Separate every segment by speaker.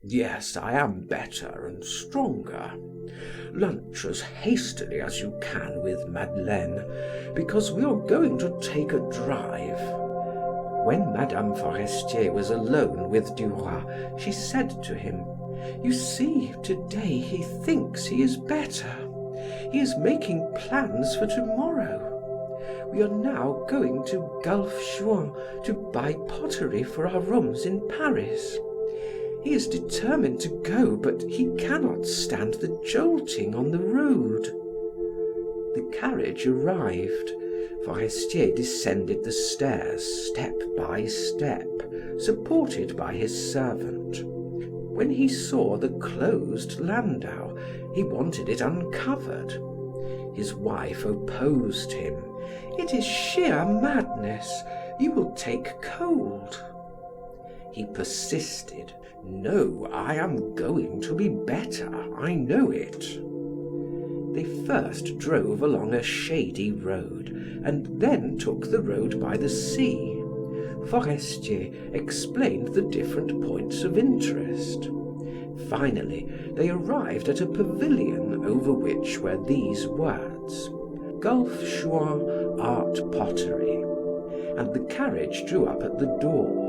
Speaker 1: Yes, I am better and stronger. Lunch as hastily as you can with Madeleine, because we are going to take a drive." When Madame Forestier was alone with Duroy, she said to him, "You see, today he thinks he is better. He is making plans for tomorrow. We are now going to Gulf Juan to buy pottery for our rooms in Paris. He is determined to go, but he cannot stand the jolting on the road." The carriage arrived. Forestier descended the stairs step by step, supported by his servant. When he saw the closed landau, he wanted it uncovered. His wife opposed him. "It is sheer madness. You will take cold." He persisted. "No, I am going to be better, I know it." They first drove along a shady road and then took the road by the sea. Forestier explained the different points of interest. Finally, they arrived at a pavilion over which were these words: "Gulf Juan Art Pottery," and the carriage drew up at the door.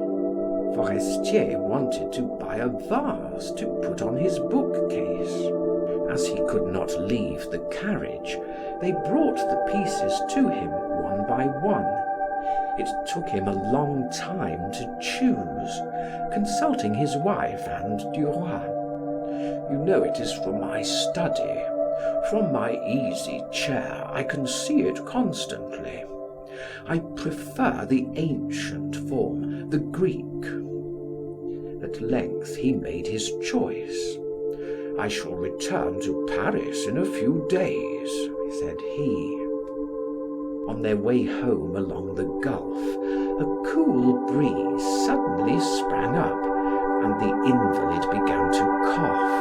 Speaker 1: Forestier wanted to buy a vase to put on his bookcase. As he could not leave the carriage, they brought the pieces to him one by one. It took him a long time to choose, consulting his wife and Duroy. "You know it is from my study. From my easy chair I can see it constantly. I prefer the ancient form, the Greek." At length he made his choice. "I shall return to Paris in a few days," said he. On their way home along the Gulf, a cool breeze suddenly sprang up, and the invalid began to cough.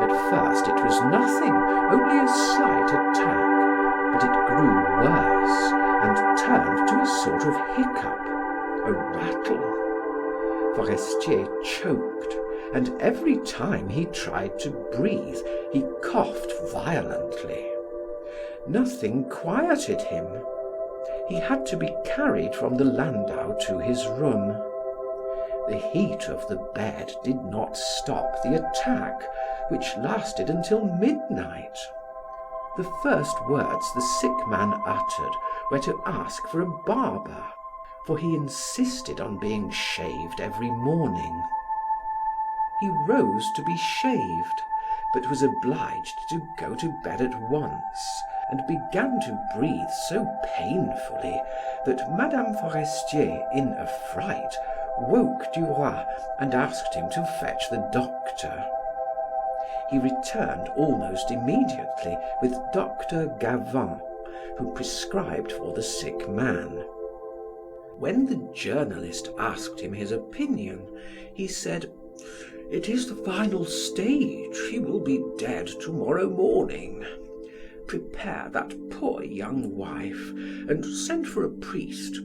Speaker 1: At first it was nothing, only a slight attack, but it grew worse and turned to a sort of hiccup, a rattle. Forestier choked, and every time he tried to breathe, he coughed violently. Nothing quieted him. He had to be carried from the landau to his room. The heat of the bed did not stop the attack, which lasted until midnight. The first words the sick man uttered were to ask for a barber, for he insisted on being shaved every morning. He rose to be shaved, but was obliged to go to bed at once, and began to breathe so painfully that Madame Forestier, in a fright, woke Duroy and asked him to fetch the doctor. He returned almost immediately with Dr. Gavin, who prescribed for the sick man. When the journalist asked him his opinion, he said, "It is the final stage. He will be dead tomorrow morning. Prepare that poor young wife and send for a priest.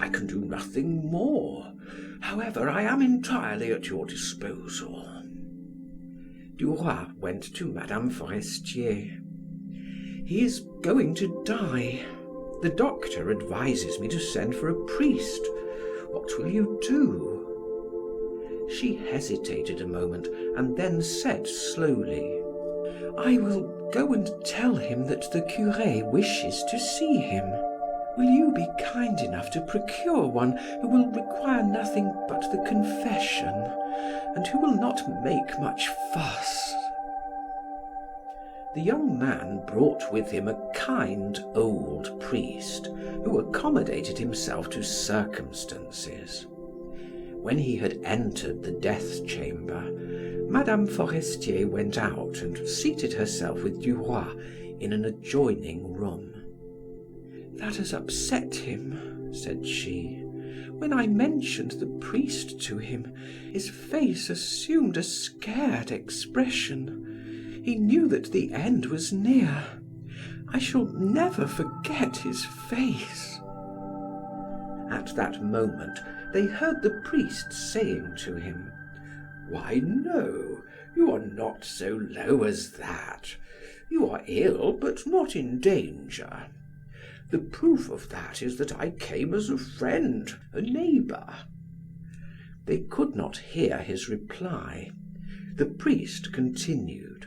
Speaker 1: I can do nothing more. However, I am entirely at your disposal." Duroy went to Madame Forestier. "He is going to die. The doctor advises me to send for a priest. What will you do?" She hesitated a moment and then said slowly, "I will go and tell him that the cure wishes to see him. Will you be kind enough to procure one who will require nothing but the confession, and who will not make much fuss?" The young man brought with him a kind old priest who accommodated himself to circumstances. When he had entered the death chamber, Madame Forestier went out and seated herself with Duroy in an adjoining room. "That has upset him," said she. "When I mentioned the priest to him, his face assumed a scared expression. He knew that the end was near. I shall never forget his face." At that moment, they heard the priest saying to him, Why, no, you are not so low as that. You are ill, but not in danger. The proof of that is that I came as a friend, a neighbor." They could not hear his reply. The priest continued: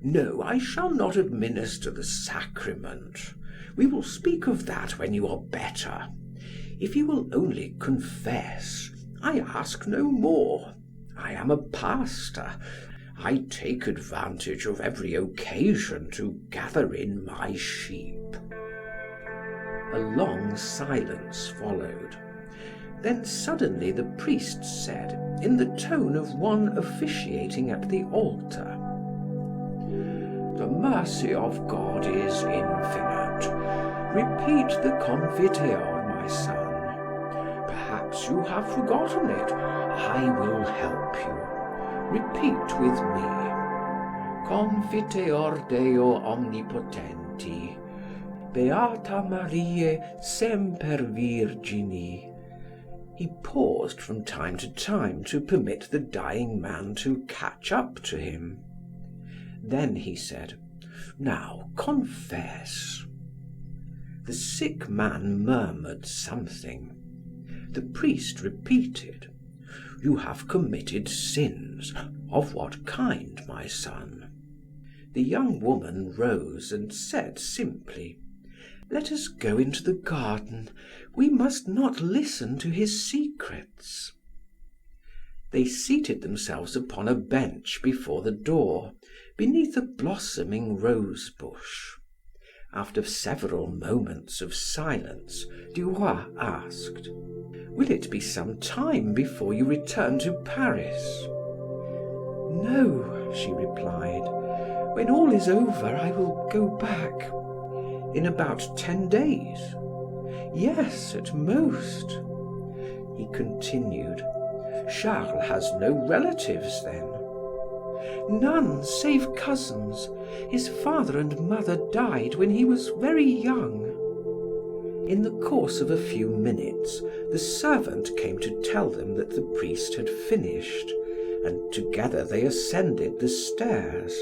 Speaker 1: "No, I shall not administer the sacrament. We will speak of that when you are better. If you will only confess, I ask no more. I am a pastor. I take advantage of every occasion to gather in my sheep." A long silence followed. Then suddenly the priest said, in the tone of one officiating at the altar: "The mercy of God is infinite. Repeat the Confiteor, my son. Perhaps you have forgotten it. I will help you. Repeat with me: Confiteor Deo omnipotenti, Beata Mariae semper Virgini." He paused from time to permit the dying man to catch up to him. Then he said, "Now confess." The sick man murmured something. The priest repeated, "You have committed sins. Of what kind, my son?" The young woman rose and said simply, "Let us go into the garden. We must not listen to his secrets." They seated themselves upon a bench before the door, beneath a blossoming rose bush. After several moments of silence, Duroy asked: "Will it be some time before you return to Paris?" "No," she replied. "When all is over, I will go back." "In about 10 days?" "Yes, at most." He continued: "Charles has no relatives then?" "None, save cousins. His father and mother died when he was very young." In the course of a few minutes, the servant came to tell them that the priest had finished, and together they ascended the stairs.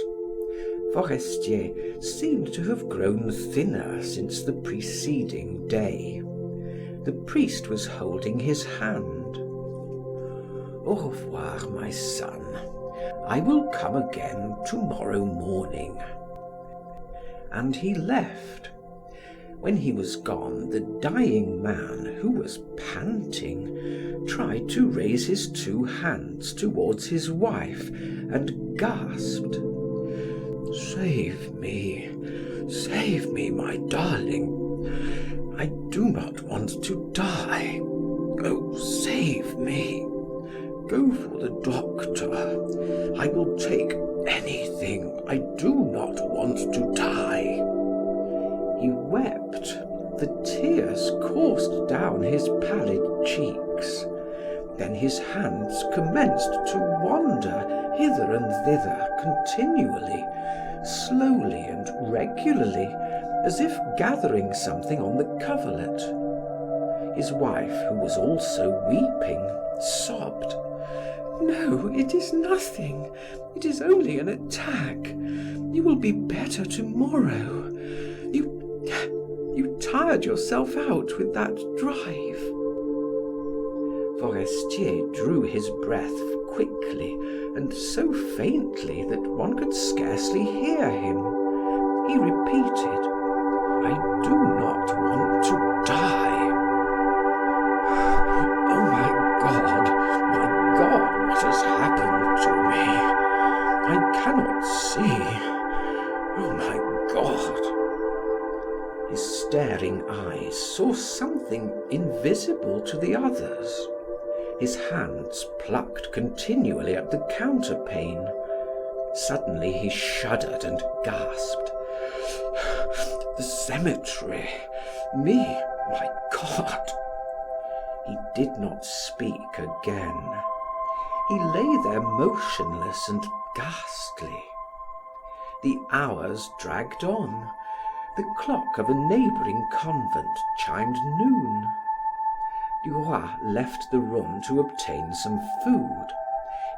Speaker 1: Forestier seemed to have grown thinner since the preceding day. The priest was holding his hand. "Au revoir, my son. I will come again tomorrow morning." And he left. When he was gone, the dying man, who was panting, tried to raise his two hands towards his wife and gasped: Save me, my darling. I do not want to die. Oh, save me. Go for the doctor. I will take anything. I do not want to die." He wept. The tears coursed down his pallid cheeks. Then his hands commenced to wander hither and thither continually, slowly and regularly, as if gathering something on the coverlet. His wife, who was also weeping, sobbed: "No, it is nothing. It is only an attack. You will be better tomorrow. You tired yourself out with that drive." Forestier drew his breath quickly and so faintly that one could scarcely hear him. He repeated, "I do not want to die." "Oh my God, what has happened to me? I cannot see. Oh my God." His staring eyes saw something invisible to the others. His hands plucked continually at the counterpane. Suddenly he shuddered and gasped: "The cemetery! Me! My God!" He did not speak again. He lay there motionless and ghastly. The hours dragged on. The clock of a neighboring convent chimed noon. Duroy left the room to obtain some food.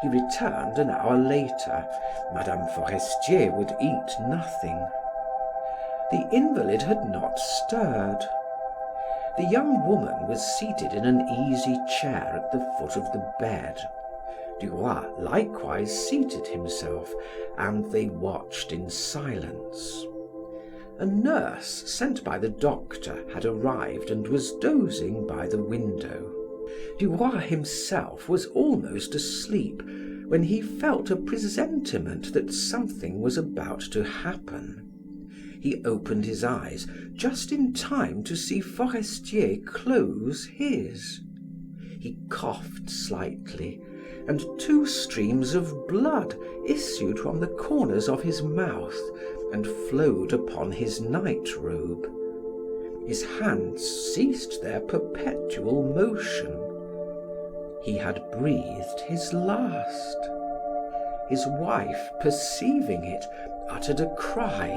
Speaker 1: He returned an hour later. Madame Forestier would eat nothing. The invalid had not stirred. The young woman was seated in an easy chair at the foot of the bed. Duroy likewise seated himself, and they watched in silence. A nurse sent by the doctor had arrived and was dozing by the window. Duroy himself was almost asleep when he felt a presentiment that something was about to happen. He opened his eyes just in time to see Forestier close his. He coughed slightly, and 2 streams of blood issued from the corners of his mouth and flowed upon his night robe. His hands ceased their perpetual motion. He had breathed his last. His wife, perceiving it, uttered a cry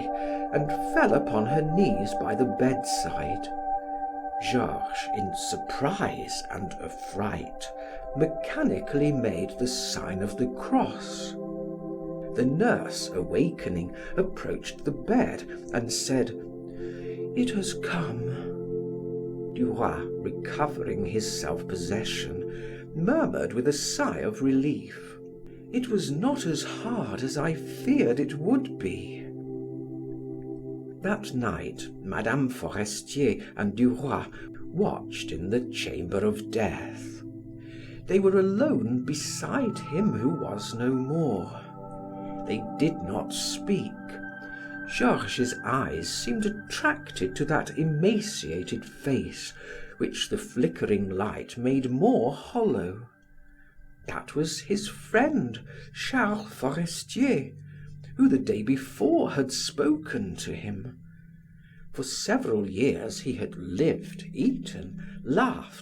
Speaker 1: and fell upon her knees by the bedside. Georges, in surprise and affright, mechanically made the sign of the cross. The nurse, awakening, approached the bed and said, "It has come." Duroy, recovering his self-possession, murmured with a sigh of relief, "It was not as hard as I feared it would be." That night, Madame Forestier and Duroy watched in the chamber of death. They were alone beside him who was no more. They did not speak. Georges's eyes seemed attracted to that emaciated face, which the flickering light made more hollow. That was his friend, Charles Forestier, who the day before had spoken to him. For several years he had lived, eaten, laughed,